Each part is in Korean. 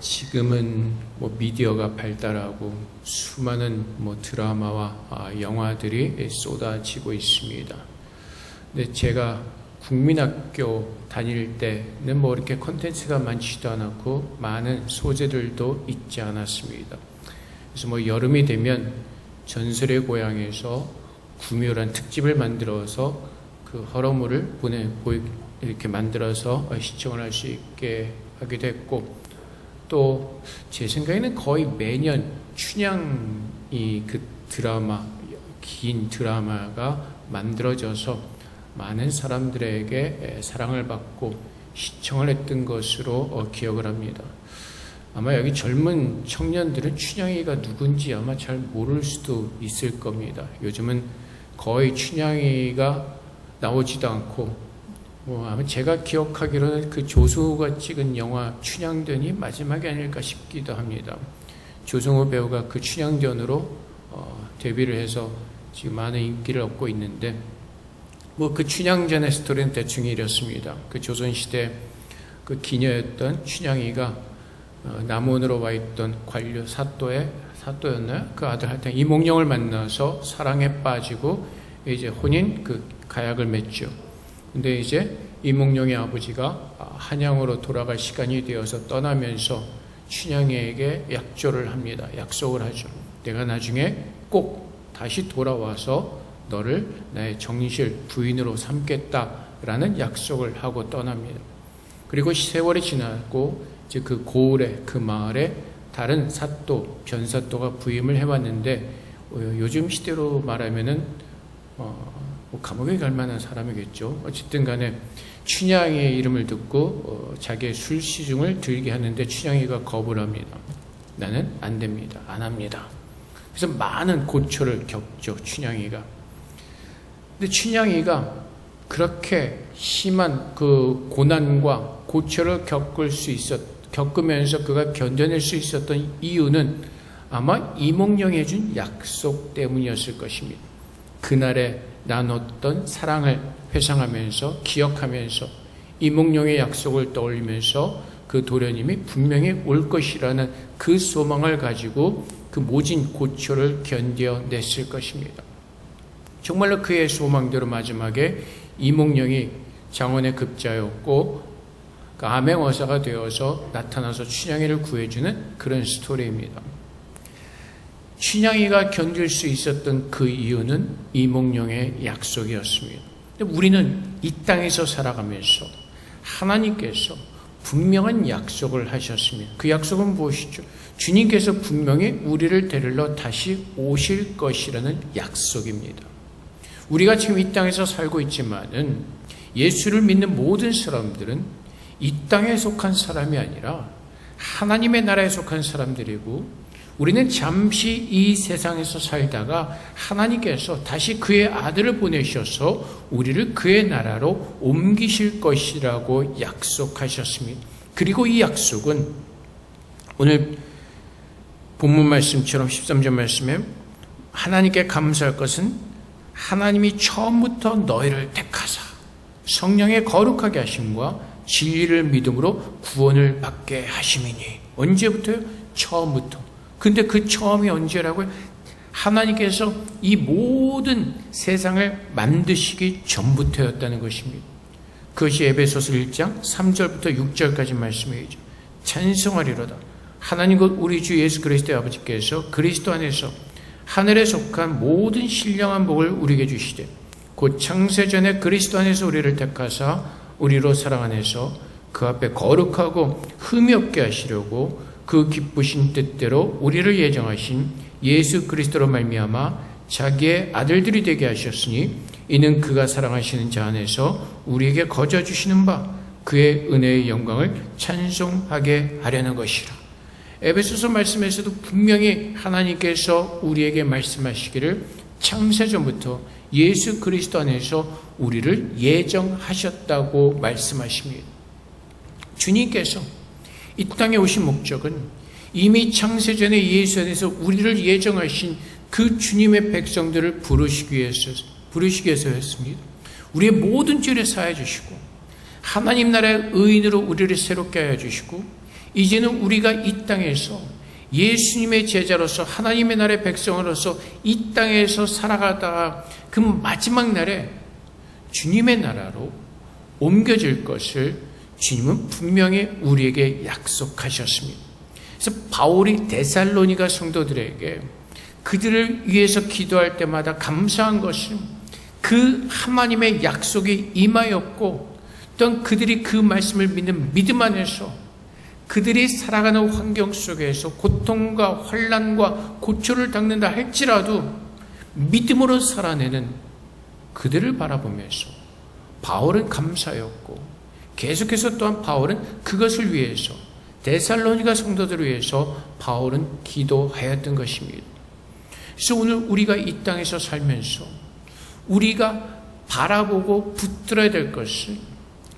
지금은 미디어가 발달하고 수많은 드라마와 영화들이 쏟아지고 있습니다. 근데 제가 국민학교 다닐 때는 이렇게 콘텐츠가 많지도 않았고 많은 소재들도 있지 않았습니다. 그래서 여름이 되면 전설의 고향에서 구묘란 특집을 만들어서 그 허러물을 이렇게 만들어서 시청을 할 수 있게 하기도 했고, 또 제 생각에는 거의 매년 춘향이 그 드라마, 긴 드라마가 만들어져서 많은 사람들에게 사랑을 받고 시청을 했던 것으로 기억을 합니다. 아마 여기 젊은 청년들은 춘향이가 누군지 아마 잘 모를 수도 있을 겁니다. 요즘은 거의 춘향이가 나오지도 않고, 아마 제가 기억하기로는 그 조승우가 찍은 영화 춘향전이 마지막이 아닐까 싶기도 합니다. 조승우 배우가 그 춘향전으로 데뷔를 해서 지금 많은 인기를 얻고 있는데, 그 춘향전의 스토리는 대충 이렇습니다. 그 조선시대 그 기녀였던 춘향이가 남원으로 와 있던 관료 사또였나요? 그 아들 하여튼 이몽룡을 만나서 사랑에 빠지고 이제 혼인 그 가약을 맺죠. 근데 이제 이몽룡의 아버지가 한양으로 돌아갈 시간이 되어서 떠나면서 춘향이에게 약조를 합니다. 약속을 하죠. 내가 나중에 꼭 다시 돌아와서 너를 나의 정실 부인으로 삼겠다라는 약속을 하고 떠납니다. 그리고 세월이 지나고 이제 그 고을에, 그 마을에 다른 사또, 변사또가 부임을 해왔는데, 요즘 시대로 말하면은 감옥에 갈 만한 사람이겠죠. 어쨌든 간에 춘향이의 이름을 듣고 자기의 술 시중을 들게 하는데 춘향이가 거부를 합니다. 나는 안 됩니다. 안 합니다. 그래서 많은 고초를 겪죠, 춘향이가. 근데 춘향이가 그렇게 심한 그 고난과 고초를 겪으면서 그가 견뎌낼 수 있었던 이유는 아마 이몽룡이 해준 약속 때문이었을 것입니다. 그날에 나눴던 사랑을 회상하면서 기억하면서 이몽룡의 약속을 떠올리면서 그 도련님이 분명히 올 것이라는 그 소망을 가지고 그 모진 고초를 견뎌냈을 것입니다. 정말로 그의 소망대로 마지막에 이몽룡이 장원의 급자였고 그 암행어사가 되어서 나타나서 춘향이를 구해주는 그런 스토리입니다. 춘향이가 견딜 수 있었던 그 이유는 이몽룡의 약속이었습니다. 근데 우리는 이 땅에서 살아가면서 하나님께서 분명한 약속을 하셨습니다. 그 약속은 무엇이죠? 주님께서 분명히 우리를 데리러 다시 오실 것이라는 약속입니다. 우리가 지금 이 땅에서 살고 있지만은 예수를 믿는 모든 사람들은 이 땅에 속한 사람이 아니라 하나님의 나라에 속한 사람들이고, 우리는 잠시 이 세상에서 살다가 하나님께서 다시 그의 아들을 보내셔서 우리를 그의 나라로 옮기실 것이라고 약속하셨습니다. 그리고 이 약속은 오늘 본문 말씀처럼 13절 말씀에 하나님께 감사할 것은 하나님이 처음부터 너희를 택하사 성령의 거룩하게 하심과 진리를 믿음으로 구원을 받게 하심이니. 언제부터요? 처음부터. 근데 그 처음이 언제라고요? 하나님께서 이 모든 세상을 만드시기 전부터였다는 것입니다. 그것이 에베소서 1장 3절부터 6절까지 말씀이죠. 찬송하리로다. 하나님 곧 우리 주 예수 그리스도의 아버지께서 그리스도 안에서 하늘에 속한 모든 신령한 복을 우리에게 주시되 곧 창세전에 그리스도 안에서 우리를 택하사 우리로 사랑 안에서 그 앞에 거룩하고 흠이 없게 하시려고 그 기쁘신 뜻대로 우리를 예정하신 예수 그리스도로 말미암아 자기의 아들들이 되게 하셨으니 이는 그가 사랑하시는 자 안에서 우리에게 거저 주시는 바 그의 은혜의 영광을 찬송하게 하려는 것이라. 에베소서 말씀에서도 분명히 하나님께서 우리에게 말씀하시기를 창세전부터 예수 그리스도 안에서 우리를 예정하셨다고 말씀하십니다. 주님께서 이 땅에 오신 목적은 이미 창세전에 예수 안에서 우리를 예정하신 그 주님의 백성들을 부르시기 위해서였습니다. 우리의 모든 죄를 사해 주시고 하나님 나라의 의인으로 우리를 새롭게 하여 주시고 이제는 우리가 이 땅에서 예수님의 제자로서 하나님의 나라의 백성으로서 이 땅에서 살아가다가 그 마지막 날에 주님의 나라로 옮겨질 것을 주님은 분명히 우리에게 약속하셨습니다. 그래서 바울이 데살로니가 성도들에게 그들을 위해서 기도할 때마다 감사한 것은 그 하나님의 약속이 임하였고, 또한 그들이 그 말씀을 믿는 믿음 안에서 그들이 살아가는 환경 속에서 고통과 환난과 고초를 당는다 할지라도 믿음으로 살아내는 그들을 바라보면서 바울은 감사였고, 계속해서 또한 바울은 그것을 위해서 데살로니가 성도들을 위해서 바울은 기도하였던 것입니다. 그래서 오늘 우리가 이 땅에서 살면서 우리가 바라보고 붙들어야 될 것은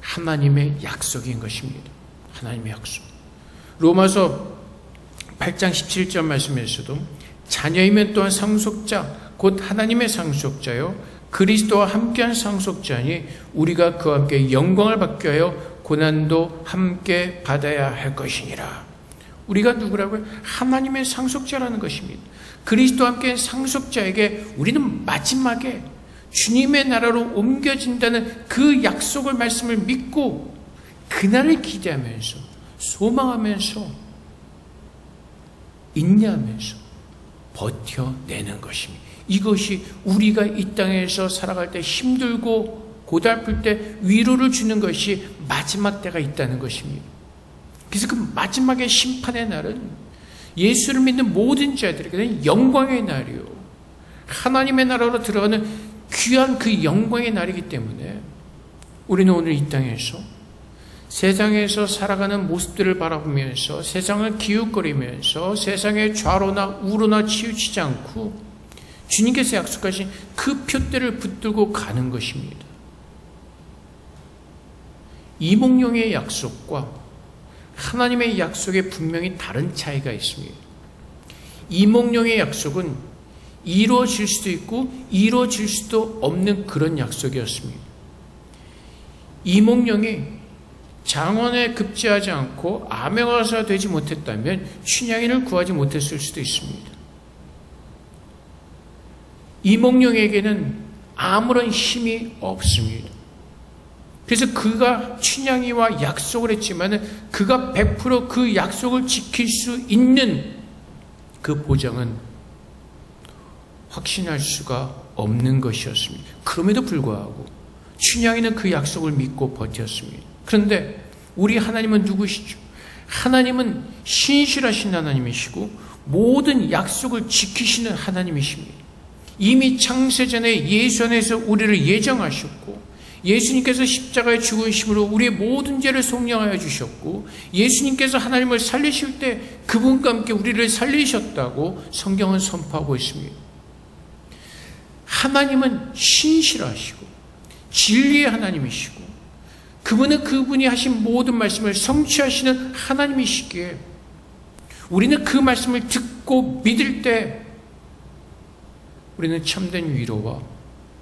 하나님의 약속인 것입니다. 하나님의 약속. 로마서 8장 17절 말씀에서도 자녀이면 또한 상속자 곧 하나님의 상속자요 그리스도와 함께한 상속자니 우리가 그와 함께 영광을 받게 하여 고난도 함께 받아야 할 것이니라. 우리가 누구라고요? 하나님의 상속자라는 것입니다. 그리스도와 함께 상속자에게 우리는 마지막에 주님의 나라로 옮겨진다는 그 약속을 말씀을 믿고 그날을 기대하면서 소망하면서 인내하면서 버텨내는 것입니다. 이것이 우리가 이 땅에서 살아갈 때 힘들고 고달플 때 위로를 주는 것이 마지막 때가 있다는 것입니다. 그래서 그 마지막의 심판의 날은 예수를 믿는 모든 자들에게는 영광의 날이요 하나님의 나라로 들어가는 귀한 그 영광의 날이기 때문에 우리는 오늘 이 땅에서 세상에서 살아가는 모습들을 바라보면서 세상을 기웃거리면서 세상의 좌로나 우로나 치우치지 않고 주님께서 약속하신 그 표대를 붙들고 가는 것입니다. 이몽룡의 약속과 하나님의 약속에 분명히 다른 차이가 있습니다. 이몽룡의 약속은 이루어질 수도 있고 이루어질 수도 없는 그런 약속이었습니다. 이몽룡이 장원에 급제하지 않고 암행어사가 되지 못했다면 춘향인을 구하지 못했을 수도 있습니다. 이몽룡에게는 아무런 힘이 없습니다. 그래서 그가 춘향이와 약속을 했지만 그가 100% 그 약속을 지킬 수 있는 그 보장은 확신할 수가 없는 것이었습니다. 그럼에도 불구하고 춘향이는 그 약속을 믿고 버텼습니다. 그런데 우리 하나님은 누구시죠? 하나님은 신실하신 하나님이시고 모든 약속을 지키시는 하나님이십니다. 이미 창세전에 예수 안에서 우리를 예정하셨고 예수님께서 십자가에 죽으심으로 우리의 모든 죄를 속량하여 주셨고 예수님께서 하나님을 살리실 때 그분과 함께 우리를 살리셨다고 성경은 선포하고 있습니다. 하나님은 신실하시고 진리의 하나님이시고 그분은 그분이 하신 모든 말씀을 성취하시는 하나님이시기에 우리는 그 말씀을 듣고 믿을 때 우리는 참된 위로와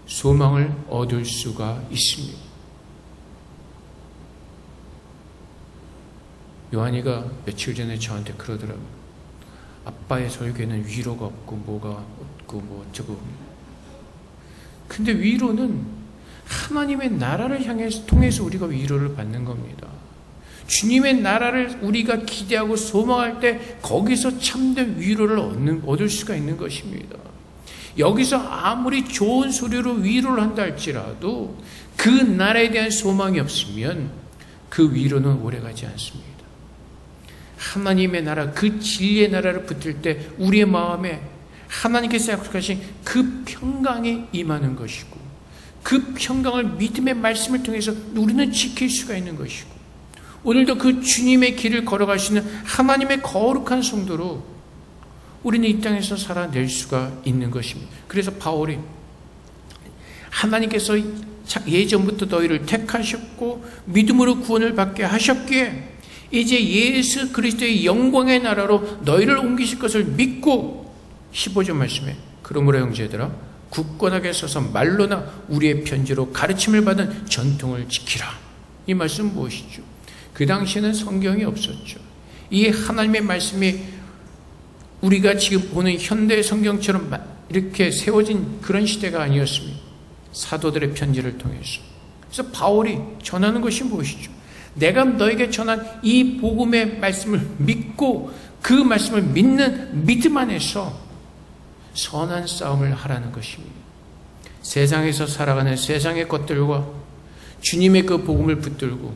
소망을 얻을 수가 있습니다. 요한이가 며칠 전에 저한테 그러더라고요. 아빠의 설교에는 위로가 없고 뭐가 없고 뭐 어쩌고. 근데 위로는 하나님의 나라를 향해서 통해서 우리가 위로를 받는 겁니다. 주님의 나라를 우리가 기대하고 소망할 때 거기서 참된 위로를 얻을 수가 있는 것입니다. 여기서 아무리 좋은 소리로 위로를 한다 할지라도 그 나라에 대한 소망이 없으면 그 위로는 오래가지 않습니다. 하나님의 나라, 그 진리의 나라를 붙들 때 우리의 마음에 하나님께서 약속하신 그 평강이 임하는 것이고 그 평강을 믿음의 말씀을 통해서 우리는 지킬 수가 있는 것이고 오늘도 그 주님의 길을 걸어가시는 하나님의 거룩한 성도로 우리는 이 땅에서 살아낼 수가 있는 것입니다. 그래서 바울이 하나님께서 예전부터 너희를 택하셨고 믿음으로 구원을 받게 하셨기에 이제 예수 그리스도의 영광의 나라로 너희를 옮기실 것을 믿고 15절 말씀에 그러므로 형제들아 굳건하게 서서 말로나 우리의 편지로 가르침을 받은 전통을 지키라. 이 말씀은 무엇이죠? 그 당시에는 성경이 없었죠. 이 하나님의 말씀이 우리가 지금 보는 현대 성경처럼 이렇게 세워진 그런 시대가 아니었습니다. 사도들의 편지를 통해서. 그래서 바울이 전하는 것이 무엇이죠? 내가 너에게 전한 이 복음의 말씀을 믿고 그 말씀을 믿는 믿음 안에서 선한 싸움을 하라는 것입니다. 세상에서 살아가는 세상의 것들과 주님의 그 복음을 붙들고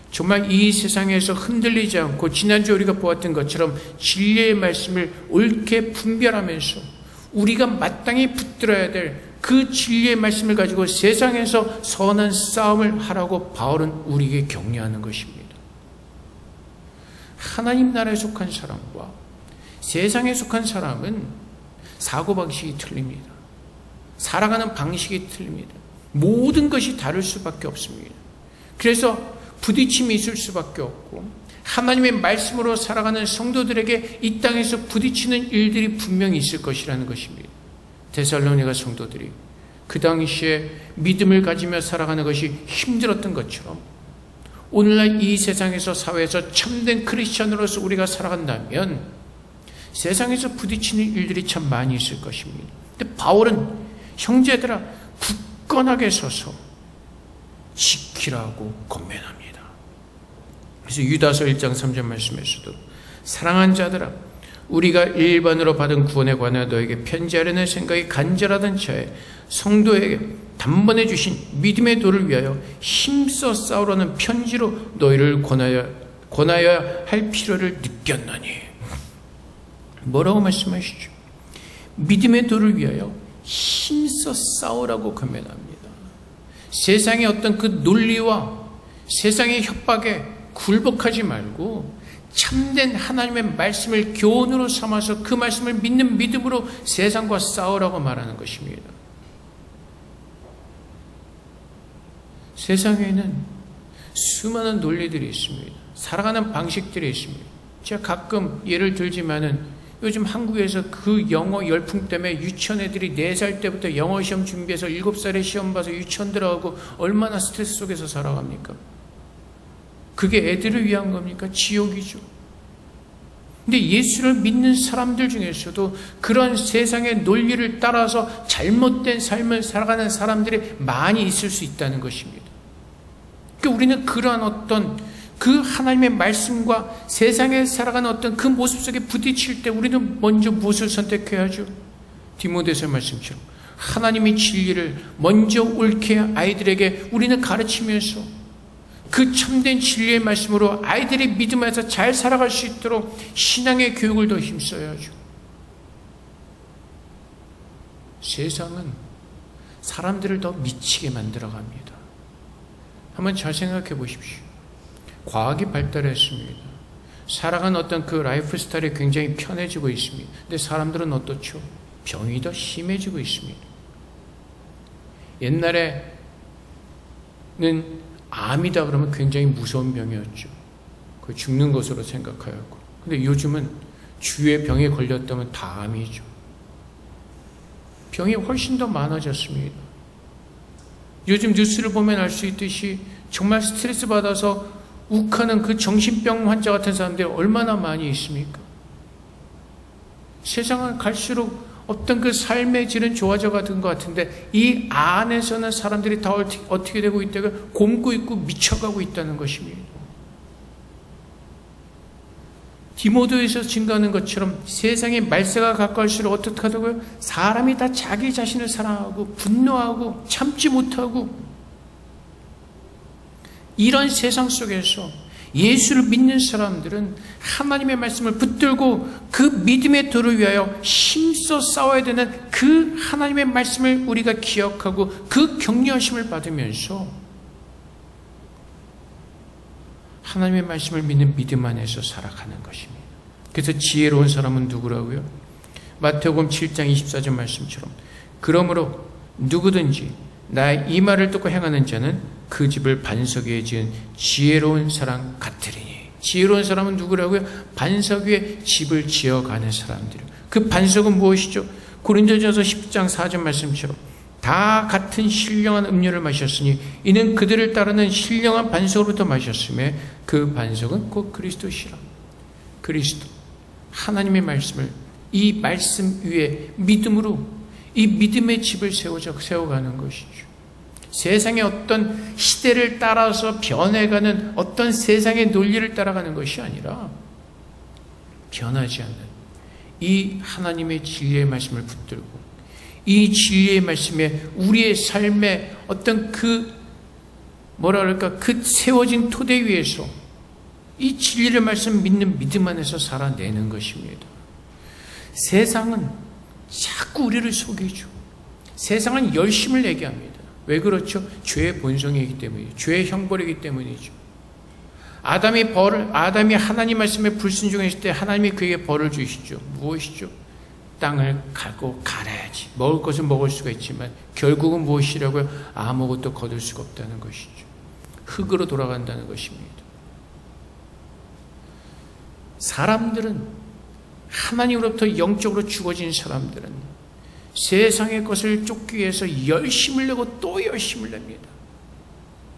정말 이 세상에서 흔들리지 않고 지난주 우리가 보았던 것처럼 진리의 말씀을 옳게 분별하면서 우리가 마땅히 붙들어야 될 그 진리의 말씀을 가지고 세상에서 선한 싸움을 하라고 바울은 우리에게 격려하는 것입니다. 하나님 나라에 속한 사람과 세상에 속한 사람은 사고방식이 틀립니다. 살아가는 방식이 틀립니다. 모든 것이 다를 수밖에 없습니다. 그래서 부딪힘이 있을 수밖에 없고 하나님의 말씀으로 살아가는 성도들에게 이 땅에서 부딪히는 일들이 분명히 있을 것이라는 것입니다. 데살로니가 성도들이 그 당시에 믿음을 가지며 살아가는 것이 힘들었던 것처럼 오늘날 이 세상에서 사회에서 참된 크리스천으로서 우리가 살아간다면 세상에서 부딪히는 일들이 참 많이 있을 것입니다. 근데 바울은 형제들아 굳건하게 서서 지키라고 권면합니다. 그래서 유다서 1장 3절 말씀에서도 사랑한 자들아 우리가 일반으로 받은 구원에 관하여 너에게 편지하려는 생각이 간절하던 차에 성도에게 단번에 주신 믿음의 도를 위하여 힘써 싸우라는 편지로 너희를 권하여야 할 필요를 느꼈나니. 뭐라고 말씀하시죠? 믿음의 도를 위하여 힘써 싸우라고 권면합니다. 세상의 어떤 그 논리와 세상의 협박에 굴복하지 말고 참된 하나님의 말씀을 교훈으로 삼아서 그 말씀을 믿는 믿음으로 세상과 싸우라고 말하는 것입니다. 세상에는 수많은 논리들이 있습니다. 살아가는 방식들이 있습니다. 제가 가끔 예를 들지만은 요즘 한국에서 그 영어 열풍 때문에 유치원 애들이 4살 때부터 영어 시험 준비해서 7살에 시험 봐서 유치원 들어가고 얼마나 스트레스 속에서 살아갑니까? 그게 애들을 위한 겁니까? 지옥이죠. 근데 예수를 믿는 사람들 중에서도 그런 세상의 논리를 따라서 잘못된 삶을 살아가는 사람들이 많이 있을 수 있다는 것입니다. 그러니까 우리는 그러한 어떤 그 하나님의 말씀과 세상에 살아가는 어떤 그 모습 속에 부딪힐 때 우리는 먼저 무엇을 선택해야죠? 디모데서 말씀처럼 하나님의 진리를 먼저 옳게 아이들에게 우리는 가르치면서 그 참된 진리의 말씀으로 아이들이 믿음에서 잘 살아갈 수 있도록 신앙의 교육을 더 힘써야죠. 세상은 사람들을 더 미치게 만들어갑니다. 한번 잘 생각해 보십시오. 과학이 발달했습니다. 살아가는 어떤 그 라이프 스타일이 굉장히 편해지고 있습니다. 근데 사람들은 어떻죠? 병이 더 심해지고 있습니다. 옛날에는 암이다 그러면 굉장히 무서운 병이었죠. 그 죽는 것으로 생각하였고. 근데 요즘은 주위에 병에 걸렸다면 다 암이죠. 병이 훨씬 더 많아졌습니다. 요즘 뉴스를 보면 알 수 있듯이 정말 스트레스 받아서 욱하는 그 정신병 환자 같은 사람들이 얼마나 많이 있습니까? 세상은 갈수록 어떤 그 삶의 질은 좋아져 가는 것 같은데 이 안에서는 사람들이 다 어떻게 되고 있다가 곪고 있고 미쳐가고 있다는 것입니다. 디모데에서 증거하는 것처럼 세상의 말세가 가까울수록 어떻게 하다고요? 사람이 다 자기 자신을 사랑하고 분노하고 참지 못하고 이런 세상 속에서 예수를 믿는 사람들은 하나님의 말씀을 붙들고 그 믿음의 도를 위하여 힘써 싸워야 되는 그 하나님의 말씀을 우리가 기억하고 그 격려하심을 받으면서 하나님의 말씀을 믿는 믿음 안에서 살아가는 것입니다. 그래서 지혜로운 사람은 누구라고요? 마태복음 7장 24절 말씀처럼 그러므로 누구든지 나의 이 말을 듣고 행하는 자는 그 집을 반석 위에 지은 지혜로운 사람 같으리니. 지혜로운 사람은 누구라고요? 반석 위에 집을 지어가는 사람들. 그 반석은 무엇이죠? 고린도전서 10장 4절 말씀처럼 다 같은 신령한 음료를 마셨으니 이는 그들을 따르는 신령한 반석으로부터 마셨음에 그 반석은 곧 그리스도시라. 그리스도 하나님의 말씀을 이 말씀 위에 믿음으로 이 믿음의 집을 세워가는 것이죠. 세상의 어떤 시대를 따라서 변해가는 어떤 세상의 논리를 따라가는 것이 아니라 변하지 않는 이 하나님의 진리의 말씀을 붙들고 이 진리의 말씀에 우리의 삶의 어떤 그 세워진 토대 위에서 이 진리의 말씀 믿는 믿음 안에서 살아내는 것입니다. 세상은 자꾸 우리를 속이죠. 세상은 열심을 내게 합니다. 왜 그렇죠? 죄의 본성이기 때문이죠. 죄의 형벌이기 때문이죠. 아담이 하나님 말씀에 불순종했을 때 하나님이 그에게 벌을 주시죠. 무엇이죠? 땅을 갈고 갈아야지. 먹을 것은 먹을 수가 있지만 결국은 무엇이라고요? 아무것도 거둘 수가 없다는 것이죠. 흙으로 돌아간다는 것입니다. 사람들은 하나님으로부터 영적으로 죽어진 사람들은 세상의 것을 쫓기 위해서 열심을 내고 또 열심을 냅니다.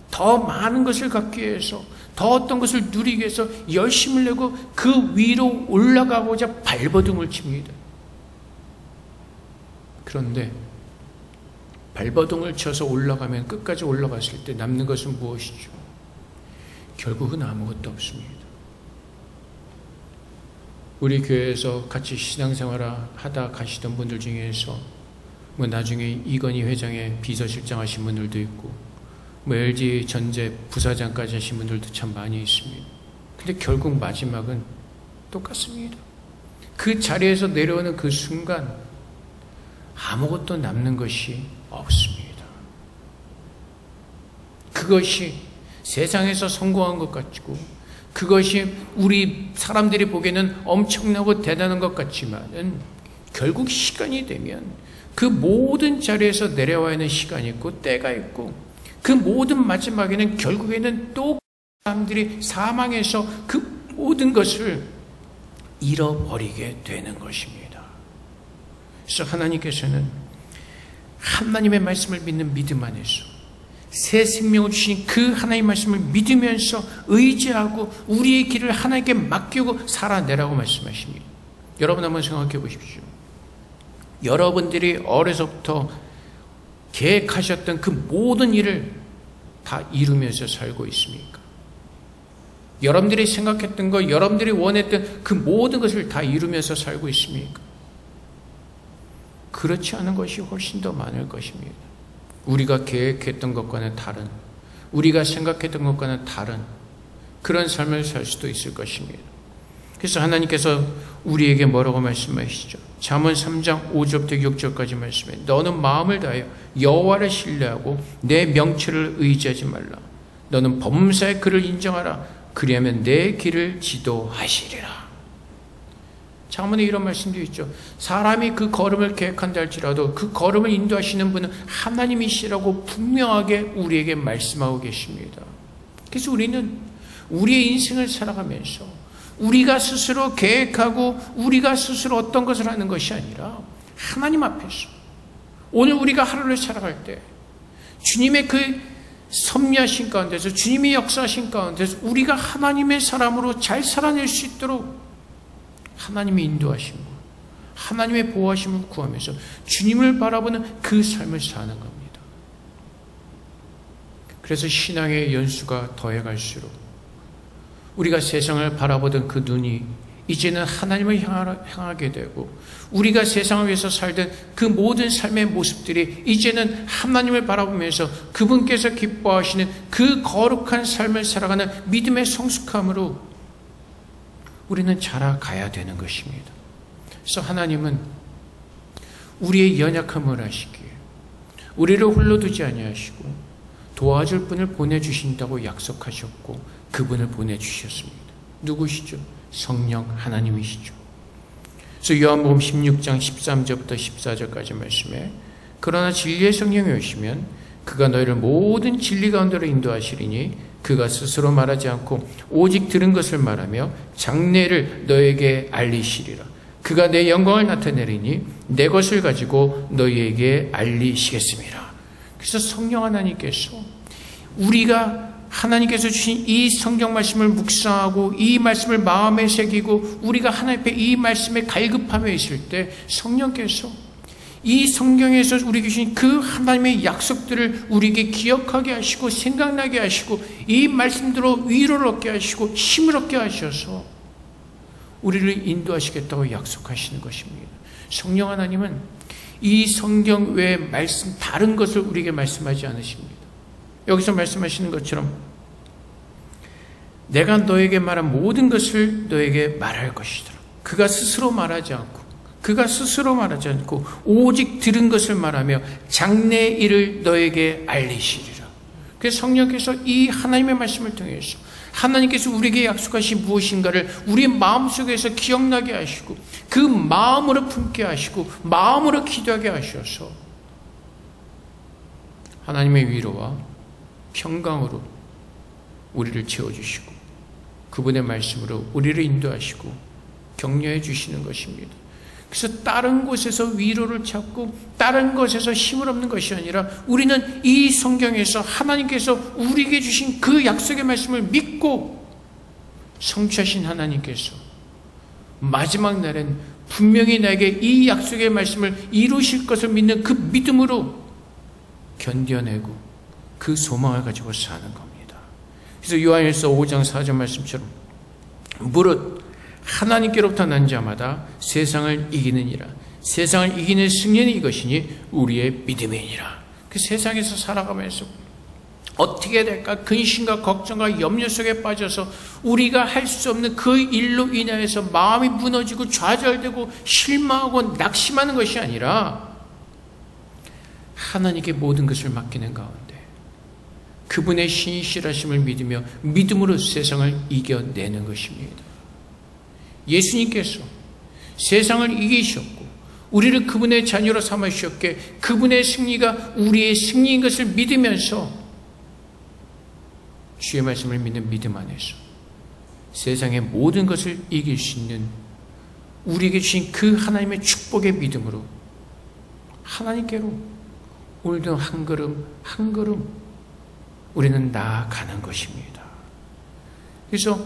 더 많은 것을 갖기 위해서 더 어떤 것을 누리기 위해서 열심을 내고 그 위로 올라가고자 발버둥을 칩니다. 그런데 발버둥을 쳐서 올라가면 끝까지 올라갔을 때 남는 것은 무엇이죠? 결국은 아무것도 없습니다. 우리 교회에서 같이 신앙생활을 하다 가시던 분들 중에서 나중에 이건희 회장의 비서실장 하신 분들도 있고 LG 전재 부사장까지 하신 분들도 참 많이 있습니다. 근데 결국 마지막은 똑같습니다. 그 자리에서 내려오는 그 순간 아무것도 남는 것이 없습니다. 그것이 세상에서 성공한 것 같고 그것이 우리 사람들이 보기에는 엄청나고 대단한 것 같지만 결국 시간이 되면 그 모든 자리에서 내려와야 하는 시간이 있고 때가 있고 그 모든 마지막에는 결국에는 또 사람들이 사망해서 그 모든 것을 잃어버리게 되는 것입니다. 그래서 하나님께서는 하나님의 말씀을 믿는 믿음 안에서 새 생명을 주신 그 하나님의 말씀을 믿으면서 의지하고 우리의 길을 하나님께 맡기고 살아내라고 말씀하십니다. 여러분 한번 생각해 보십시오. 여러분들이 어려서부터 계획하셨던 그 모든 일을 다 이루면서 살고 있습니까? 여러분들이 생각했던 것, 여러분들이 원했던 그 모든 것을 다 이루면서 살고 있습니까? 그렇지 않은 것이 훨씬 더 많을 것입니다. 우리가 계획했던 것과는 다른, 우리가 생각했던 것과는 다른 그런 삶을 살 수도 있을 것입니다. 그래서 하나님께서 우리에게 뭐라고 말씀하시죠? 잠언 3장 5절부터 6절까지 말씀해 너는 마음을 다하여 여호와를 신뢰하고 내 명철을 의지하지 말라. 너는 범사의 그를 인정하라. 그리하면 내 길을 지도하시리라. 잠언에 이런 말씀도 있죠. 사람이 그 걸음을 계획한다 할지라도 그 걸음을 인도하시는 분은 하나님이시라고 분명하게 우리에게 말씀하고 계십니다. 그래서 우리는 우리의 인생을 살아가면서 우리가 스스로 계획하고 우리가 스스로 어떤 것을 하는 것이 아니라 하나님 앞에서 오늘 우리가 하루를 살아갈 때 주님의 그 섭리하신 가운데서 주님의 역사하신 가운데서 우리가 하나님의 사람으로 잘 살아낼 수 있도록 하나님의 인도하심을, 하나님의 보호하심을 구하면서 주님을 바라보는 그 삶을 사는 겁니다. 그래서 신앙의 연수가 더해갈수록 우리가 세상을 바라보던 그 눈이 이제는 하나님을 향하게 되고 우리가 세상을 위해서 살던 그 모든 삶의 모습들이 이제는 하나님을 바라보면서 그분께서 기뻐하시는 그 거룩한 삶을 살아가는 믿음의 성숙함으로 우리는 자라가야 되는 것입니다. 그래서 하나님은 우리의 연약함을 아시기에 우리를 홀로 두지 아니하시고 도와줄 분을 보내주신다고 약속하셨고 그분을 보내주셨습니다. 누구시죠? 성령 하나님이시죠. 그래서 요한복음 16장 13절부터 14절까지 말씀에 그러나 진리의 성령이 오시면 그가 너희를 모든 진리 가운데로 인도하시리니 그가 스스로 말하지 않고 오직 들은 것을 말하며 장래를 너에게 알리시리라. 그가 내 영광을 나타내리니 내 것을 가지고 너희에게 알리시겠습니다. 그래서 성령 하나님께서 우리가 하나님께서 주신 이 성경 말씀을 묵상하고 이 말씀을 마음에 새기고 우리가 하나님 앞에 이 말씀에 갈급함에 있을 때 성령께서 이 성경에서 우리에게 주신 그 하나님의 약속들을 우리에게 기억하게 하시고 생각나게 하시고 이 말씀대로 위로를 얻게 하시고 힘을 얻게 하셔서 우리를 인도하시겠다고 약속하시는 것입니다. 성령 하나님은 이 성경 외의 말씀 다른 것을 우리에게 말씀하지 않으십니다. 여기서 말씀하시는 것처럼 내가 너에게 말한 모든 것을 너에게 말할 것이더라. 그가 스스로 말하지 않고 오직 들은 것을 말하며 장래의 일을 너에게 알리시리라. 그래서 성령께서 이 하나님의 말씀을 통해서 하나님께서 우리에게 약속하신 무엇인가를 우리의 마음속에서 기억나게 하시고 그 마음으로 품게 하시고 마음으로 기도하게 하셔서 하나님의 위로와 평강으로 우리를 채워주시고 그분의 말씀으로 우리를 인도하시고 격려해 주시는 것입니다. 그래서 다른 곳에서 위로를 찾고 다른 곳에서 힘을 얻는 것이 아니라 우리는 이 성경에서 하나님께서 우리에게 주신 그 약속의 말씀을 믿고 성취하신 하나님께서 마지막 날엔 분명히 나에게 이 약속의 말씀을 이루실 것을 믿는 그 믿음으로 견뎌내고 그 소망을 가지고 사는 겁니다. 그래서 요한일서 5장 4절 말씀처럼 무릇 하나님께로부터 난 자마다 세상을 이기느니라. 세상을 이기는 승리는 이것이니 우리의 믿음이니라. 그 세상에서 살아가면서 어떻게 될까 근심과 걱정과 염려 속에 빠져서 우리가 할 수 없는 그 일로 인하여서 마음이 무너지고 좌절되고 실망하고 낙심하는 것이 아니라 하나님께 모든 것을 맡기는 가운데 그분의 신실하심을 믿으며 믿음으로 세상을 이겨내는 것입니다. 예수님께서 세상을 이기셨고 우리를 그분의 자녀로 삼으셨기에 그분의 승리가 우리의 승리인 것을 믿으면서 주의 말씀을 믿는 믿음 안에서 세상의 모든 것을 이길 수 있는 우리에게 주신 그 하나님의 축복의 믿음으로 하나님께로 오늘도 한 걸음 한 걸음 우리는 나아가는 것입니다. 그래서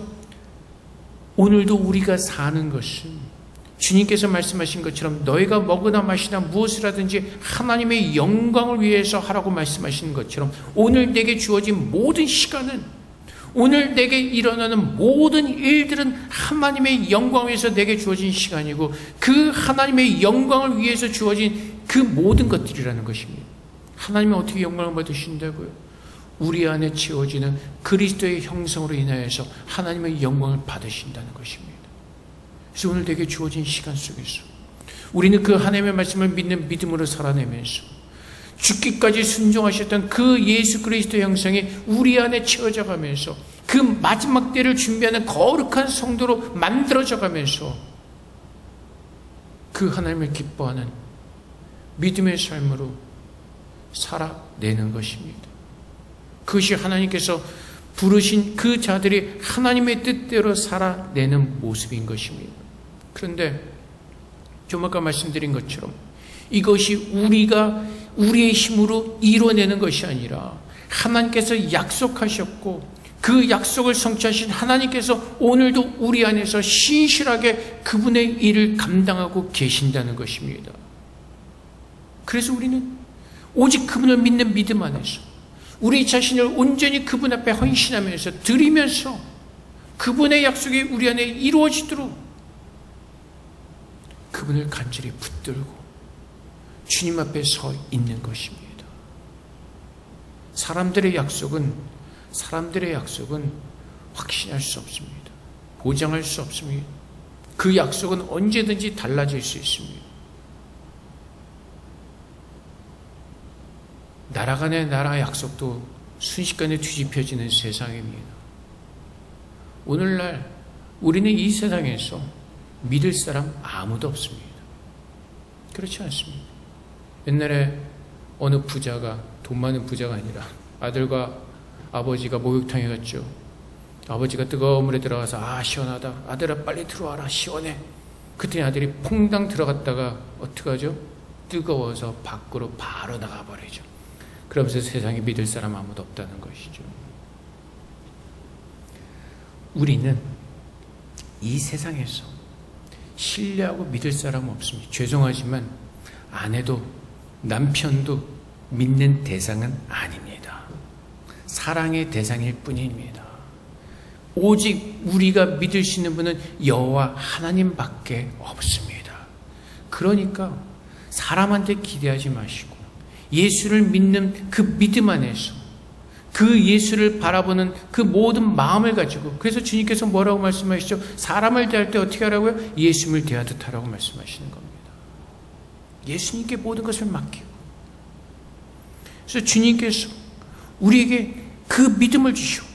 오늘도 우리가 사는 것은 주님께서 말씀하신 것처럼 너희가 먹으나 마시나 무엇을 하든지 하나님의 영광을 위해서 하라고 말씀하시는 것처럼 오늘 내게 주어진 모든 시간은 오늘 내게 일어나는 모든 일들은 하나님의 영광을 위해서 내게 주어진 시간이고 그 하나님의 영광을 위해서 주어진 그 모든 것들이라는 것입니다. 하나님은 어떻게 영광을 받으신다고요? 우리 안에 채워지는 그리스도의 형성으로 인하여서 하나님의 영광을 받으신다는 것입니다. 그래서 오늘 내게 주어진 시간 속에서 우리는 그 하나님의 말씀을 믿는 믿음으로 살아내면서 죽기까지 순종하셨던 그 예수 그리스도의 형상이 우리 안에 채워져 가면서 그 마지막 때를 준비하는 거룩한 성도로 만들어져 가면서 그 하나님을 기뻐하는 믿음의 삶으로 살아내는 것입니다. 그것이 하나님께서 부르신 그 자들이 하나님의 뜻대로 살아내는 모습인 것입니다. 그런데 좀 아까 말씀드린 것처럼 이것이 우리가 우리의 힘으로 이뤄내는 것이 아니라 하나님께서 약속하셨고 그 약속을 성취하신 하나님께서 오늘도 우리 안에서 신실하게 그분의 일을 감당하고 계신다는 것입니다. 그래서 우리는 오직 그분을 믿는 믿음 안에서 우리 자신을 온전히 그분 앞에 헌신하면서 드리면서 그분의 약속이 우리 안에 이루어지도록 그분을 간절히 붙들고 주님 앞에 서 있는 것입니다. 사람들의 약속은 확신할 수 없습니다. 보장할 수 없습니다. 그 약속은 언제든지 달라질 수 있습니다. 나라 간의 나라 약속도 순식간에 뒤집혀지는 세상입니다. 오늘날 우리는 이 세상에서 믿을 사람 아무도 없습니다. 그렇지 않습니다. 옛날에 어느 부자가 돈 많은 부자가 아니라 아들과 아버지가 목욕탕에 갔죠. 아버지가 뜨거운 물에 들어가서 시원하다. 아들아 빨리 들어와라 시원해. 그때 아들이 퐁당 들어갔다가 어떡하죠? 뜨거워서 밖으로 바로 나가버리죠. 그러면서 세상에 믿을 사람 아무도 없다는 것이죠. 우리는 이 세상에서 신뢰하고 믿을 사람 없습니다. 죄송하지만 아내도 남편도 믿는 대상은 아닙니다. 사랑의 대상일 뿐입니다. 오직 우리가 믿을 수 있는 분은 여호와 하나님밖에 없습니다. 그러니까 사람한테 기대하지 마시고 예수를 믿는 그 믿음 안에서 그 예수를 바라보는 그 모든 마음을 가지고, 그래서 주님께서 뭐라고 말씀하시죠? 사람을 대할 때 어떻게 하라고요? 예수님을 대하듯 하라고 말씀하시는 겁니다. 예수님께 모든 것을 맡기고, 그래서 주님께서 우리에게 그 믿음을 주셨고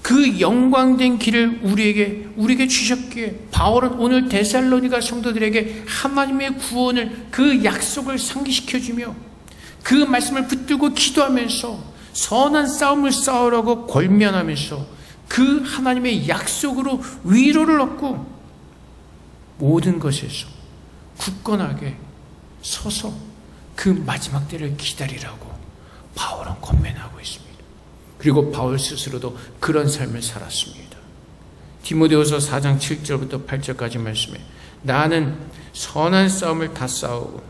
그 영광된 길을 우리에게 주셨기에 바울은 오늘 데살로니가 성도들에게 하나님의 구원을, 그 약속을 상기시켜주며 그 말씀을 붙들고 기도하면서 선한 싸움을 싸우라고 권면하면서 그 하나님의 약속으로 위로를 얻고 모든 것에서 굳건하게 서서 그 마지막 때를 기다리라고 바울은 권면하고 있습니다. 그리고 바울 스스로도 그런 삶을 살았습니다. 디모데후서 4장 7절부터 8절까지 말씀에 나는 선한 싸움을 다 싸우고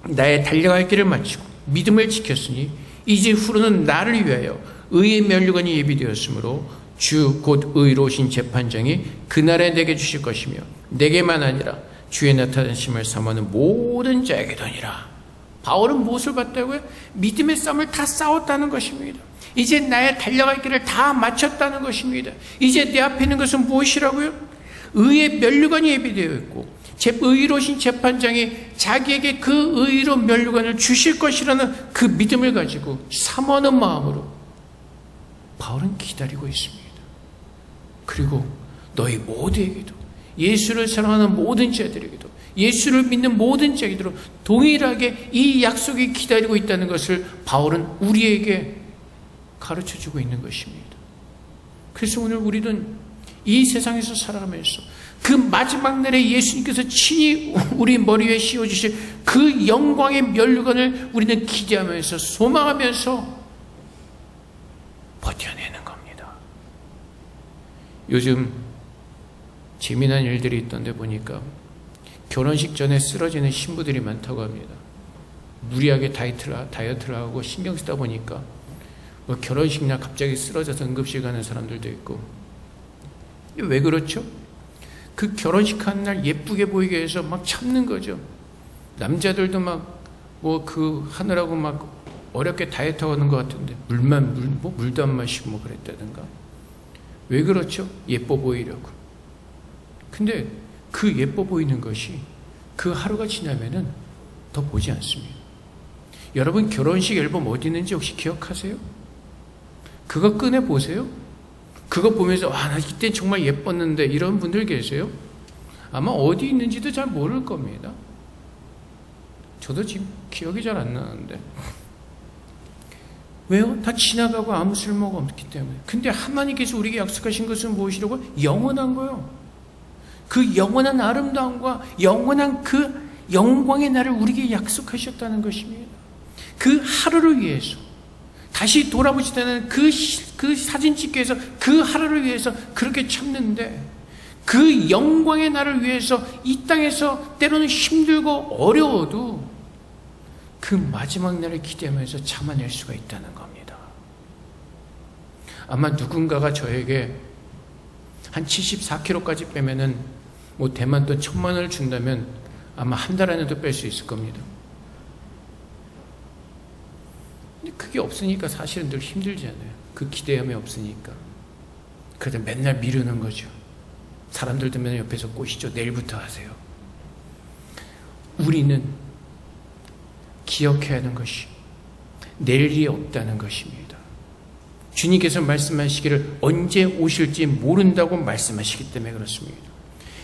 나의 달려갈 길을 마치고 믿음을 지켰으니 이제 후로는 나를 위하여 의의 면류관이 예비되었으므로 주 곧 의로우신 재판장이 그날에 내게 주실 것이며 내게만 아니라 주의 나타나심을 사모하는 모든 자에게도니라. 바울은 무엇을 봤다고요? 믿음의 싸움을 다 싸웠다는 것입니다. 이제 나의 달려갈 길을 다 마쳤다는 것입니다. 이제 내 앞에 있는 것은 무엇이라고요? 의의 면류관이 예비되어 있고 의로우신 재판장이 자기에게 그 의로 면류관을 주실 것이라는 그 믿음을 가지고 사모하는 마음으로 바울은 기다리고 있습니다. 그리고 너희 모두에게도, 예수를 사랑하는 모든 자들에게도, 예수를 믿는 모든 자에게도 동일하게 이 약속이 기다리고 있다는 것을 바울은 우리에게 가르쳐주고 있는 것입니다. 그래서 오늘 우리는 이 세상에서 살아가면서 그 마지막 날에 예수님께서 친히 우리 머리 위에 씌워주실 그 영광의 면류관을 우리는 기대하면서 소망하면서 버텨내는 겁니다. 요즘 재미난 일들이 있던데 보니까 결혼식 전에 쓰러지는 신부들이 많다고 합니다. 무리하게 다이어트를 하고 신경 쓰다 보니까 뭐 결혼식 날 갑자기 쓰러져서 응급실 가는 사람들도 있고. 왜 그렇죠? 그 결혼식 하는 날 예쁘게 보이게 해서 막 참는 거죠. 남자들도 막 뭐 그 하느라고 막 어렵게 다이어트 하는 것 같은데 물도 안 마시고 뭐 그랬다든가. 왜 그렇죠? 예뻐 보이려고. 근데 그 예뻐 보이는 것이 그 하루가 지나면은 더 보지 않습니다. 여러분 결혼식 앨범 어디 있는지 혹시 기억하세요? 그거 꺼내 보세요. 그거 보면서 나 이때 정말 예뻤는데 이런 분들 계세요? 아마 어디 있는지도 잘 모를 겁니다. 저도 지금 기억이 잘 안 나는데. 왜요? 다 지나가고 아무 쓸모가 없기 때문에. 근데 하나님께서 우리에게 약속하신 것은 무엇이라고? 영원한 거요. 그 영원한 아름다움과 영원한 그 영광의 날을 우리에게 약속하셨다는 것입니다. 그 하루를 위해서 다시 돌아보시다는 그 사진 찍기 위해서 그 하루를 위해서 그렇게 참는데, 그 영광의 날을 위해서 이 땅에서 때로는 힘들고 어려워도 그 마지막 날을 기대하면서 참아낼 수가 있다는 겁니다. 아마 누군가가 저에게 한 74kg까지 빼면은 뭐 대만 돈 1,000만 원을 준다면 아마 한 달 안에도 뺄 수 있을 겁니다. 그게 없으니까 사실은 늘 힘들잖아요. 그 기대감이 없으니까. 그래서 맨날 미루는 거죠. 사람들도 맨날 옆에서 꼬시죠. 내일부터 하세요. 우리는 기억해야 하는 것이 내일이 없다는 것입니다. 주님께서 말씀하시기를 언제 오실지 모른다고 말씀하시기 때문에 그렇습니다.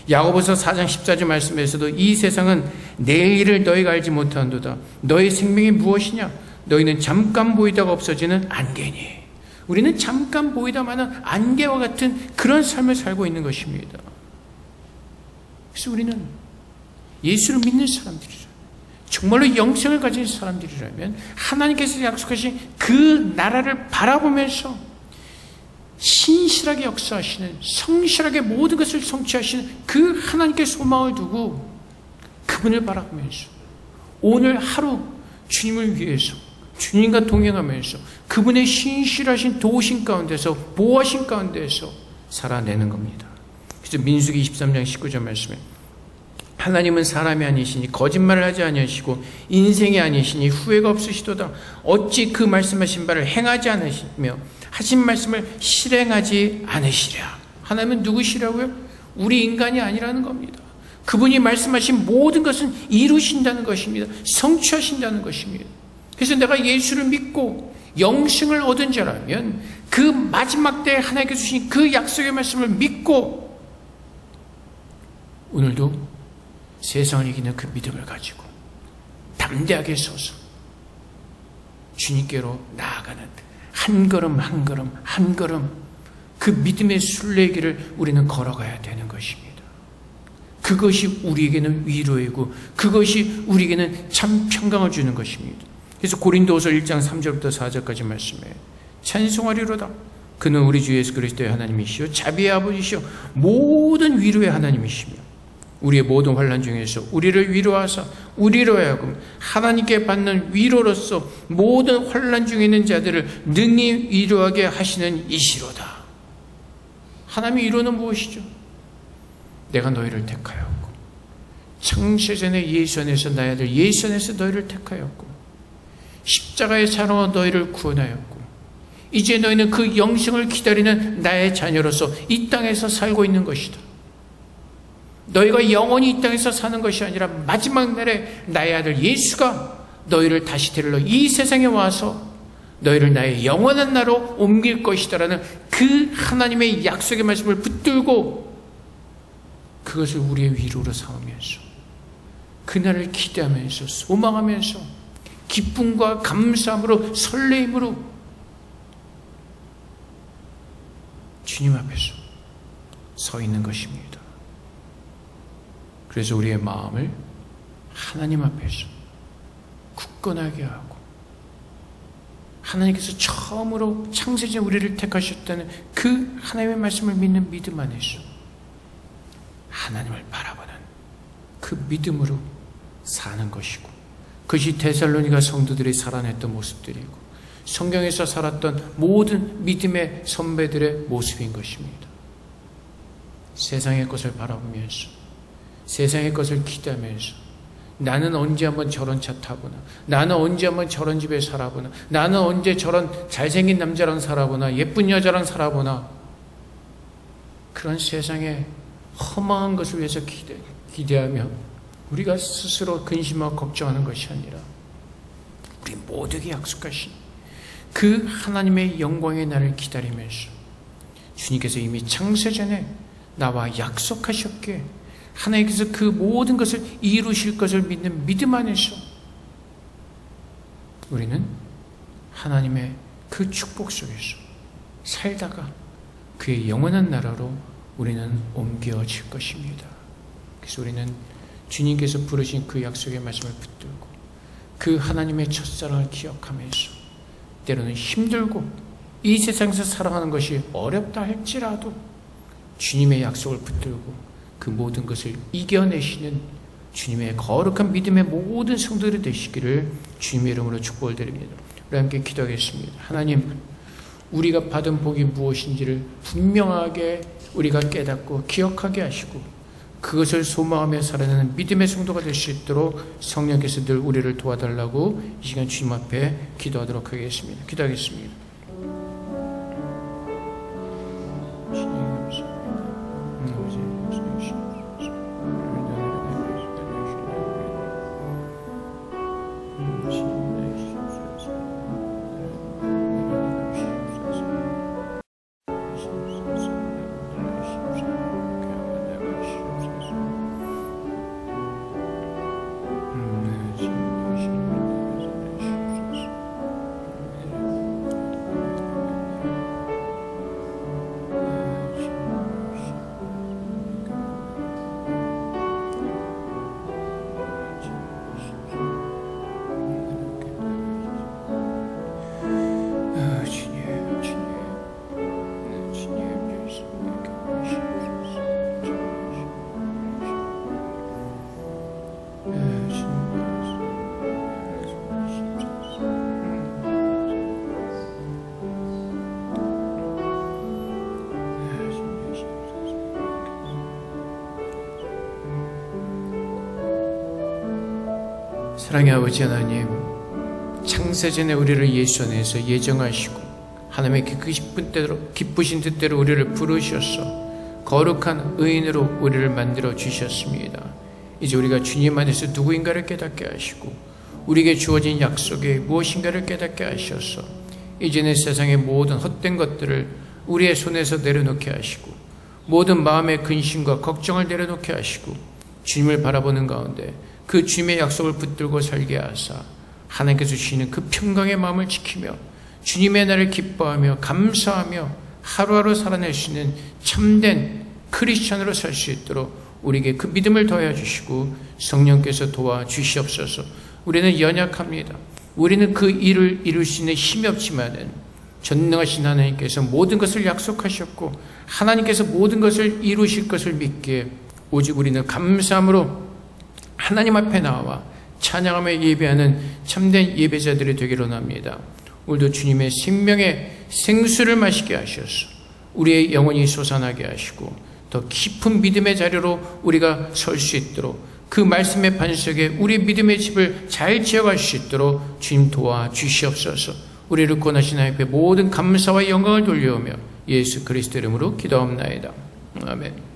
야고보서 4장 14절 말씀에서도 이 세상은 내일을 너희가 알지 못하는도다. 너희 생명이 무엇이냐? 너희는 잠깐 보이다가 없어지는 안개니. 우리는 잠깐 보이다마는 안개와 같은 그런 삶을 살고 있는 것입니다. 그래서 우리는 예수를 믿는 사람들이라, 정말로 영생을 가진 사람들이라면 하나님께서 약속하신 그 나라를 바라보면서 신실하게 역사하시는, 성실하게 모든 것을 성취하시는 그 하나님께 소망을 두고 그분을 바라보면서 오늘 하루 주님을 위해서 주님과 동행하면서 그분의 신실하신 도우심 가운데서, 보호하심 가운데서 살아내는 겁니다. 그래서 민수기 23장 19절 말씀에 하나님은 사람이 아니시니 거짓말을 하지 아니하시고 인생이 아니시니 후회가 없으시도다. 어찌 그 말씀하신 바를 행하지 않으시며 하신 말씀을 실행하지 않으시랴. 하나님은 누구시라고요? 우리 인간이 아니라는 겁니다. 그분이 말씀하신 모든 것은 이루신다는 것입니다. 성취하신다는 것입니다. 그래서 내가 예수를 믿고 영생을 얻은 자라면 그 마지막 때에 하나님께서 주신 그 약속의 말씀을 믿고 오늘도 세상을 이기는 그 믿음을 가지고 담대하게 서서 주님께로 나아가는 한 걸음 한 걸음 한 걸음 그 믿음의 순례길을 우리는 걸어가야 되는 것입니다. 그것이 우리에게는 위로이고 그것이 우리에게는 참 평강을 주는 것입니다. 그래서 고린도후서 1장 3절부터 4절까지 말씀에 찬송하리로다. 그는 우리 주 예수 그리스도의 하나님이시요 자비의 아버지시요 모든 위로의 하나님이시며 우리의 모든 환난 중에서 우리를 위로하사 우리로 하여금 하나님께 받는 위로로서 모든 환난 중에 있는 자들을 능히 위로하게 하시는 이시로다. 하나님의 위로는 무엇이죠? 내가 너희를 택하였고 창세전에 예수 안에서 나의 아들 예수 안에서 너희를 택하였고 십자가의 사랑으로 너희를 구원하였고 이제 너희는 그 영생을 기다리는 나의 자녀로서 이 땅에서 살고 있는 것이다. 너희가 영원히 이 땅에서 사는 것이 아니라 마지막 날에 나의 아들 예수가 너희를 다시 데리러 이 세상에 와서 너희를 나의 영원한 나로 옮길 것이다라는 그 하나님의 약속의 말씀을 붙들고 그것을 우리의 위로로 삼으면서 그날을 기대하면서 소망하면서 기쁨과 감사함으로 설레임으로 주님 앞에서 서 있는 것입니다. 그래서 우리의 마음을 하나님 앞에서 굳건하게 하고 하나님께서 처음으로 창세전 우리를 택하셨다는 그 하나님의 말씀을 믿는 믿음 안에서 하나님을 바라보는 그 믿음으로 사는 것이고 그것이 데살로니가 성도들이 살아냈던 모습들이고 성경에서 살았던 모든 믿음의 선배들의 모습인 것입니다. 세상의 것을 바라보면서 세상의 것을 기대하면서 나는 언제 한번 저런 차 타보나, 나는 언제 한번 저런 집에 살아보나, 나는 언제 저런 잘생긴 남자랑 살아보나, 예쁜 여자랑 살아보나, 그런 세상의 허망한 것을 위해서 기대하며 우리가 스스로 근심하고 걱정하는 것이 아니라 우리 모두에게 약속하신 그 하나님의 영광의 날을 기다리면서 주님께서 이미 창세전에 나와 약속하셨기에 하나님께서 그 모든 것을 이루실 것을 믿는 믿음 안에서 우리는 하나님의 그 축복 속에서 살다가 그의 영원한 나라로 우리는 옮겨질 것입니다. 그래서 우리는 주님께서 부르신 그 약속의 말씀을 붙들고 그 하나님의 첫사랑을 기억하면서 때로는 힘들고 이 세상에서 살아가는 것이 어렵다 할지라도 주님의 약속을 붙들고 그 모든 것을 이겨내시는 주님의 거룩한 믿음의 모든 성도들이 되시기를 주님의 이름으로 축복을 드립니다. 우리 함께 기도하겠습니다. 하나님, 우리가 받은 복이 무엇인지를 분명하게 우리가 깨닫고 기억하게 하시고 그것을 소망하며 살아가는 믿음의 성도가 될 수 있도록 성령께서 늘 우리를 도와달라고 이 시간 주님 앞에 기도하도록 하겠습니다. 기도하겠습니다. 사랑의 아버지 하나님, 창세전에 우리를 예수 안에서 예정하시고 하나님의 기쁘신 뜻대로 우리를 부르셔서 거룩한 의인으로 우리를 만들어 주셨습니다. 이제 우리가 주님 안에서 누구인가를 깨닫게 하시고 우리에게 주어진 약속이 무엇인가를 깨닫게 하셔서 이제는 세상의 모든 헛된 것들을 우리의 손에서 내려놓게 하시고 모든 마음의 근심과 걱정을 내려놓게 하시고 주님을 바라보는 가운데 그 주님의 약속을 붙들고 살게 하사 하나님께서 주시는 그 평강의 마음을 지키며 주님의 날을 기뻐하며 감사하며 하루하루 살아낼 수 있는 참된 크리스천으로 살 수 있도록 우리에게 그 믿음을 더해 주시고 성령께서 도와주시옵소서. 우리는 연약합니다. 우리는 그 일을 이룰 수 있는 힘이 없지만은 전능하신 하나님께서 모든 것을 약속하셨고 하나님께서 모든 것을 이루실 것을 믿기에 오직 우리는 감사함으로 하나님 앞에 나와 찬양하며 예배하는 참된 예배자들이 되기로 합니다. 오늘도 주님의 생명의 생수를 마시게 하셔서 우리의 영혼이 솟아나게 하시고 더 깊은 믿음의 자리로 우리가 설 수 있도록 그 말씀의 반석에 우리 믿음의 집을 잘 지어갈 수 있도록 주님 도와주시옵소서. 우리를 구원하신 하나님께 모든 감사와 영광을 돌려오며 예수 그리스도 이름으로 기도합나이다. 아멘.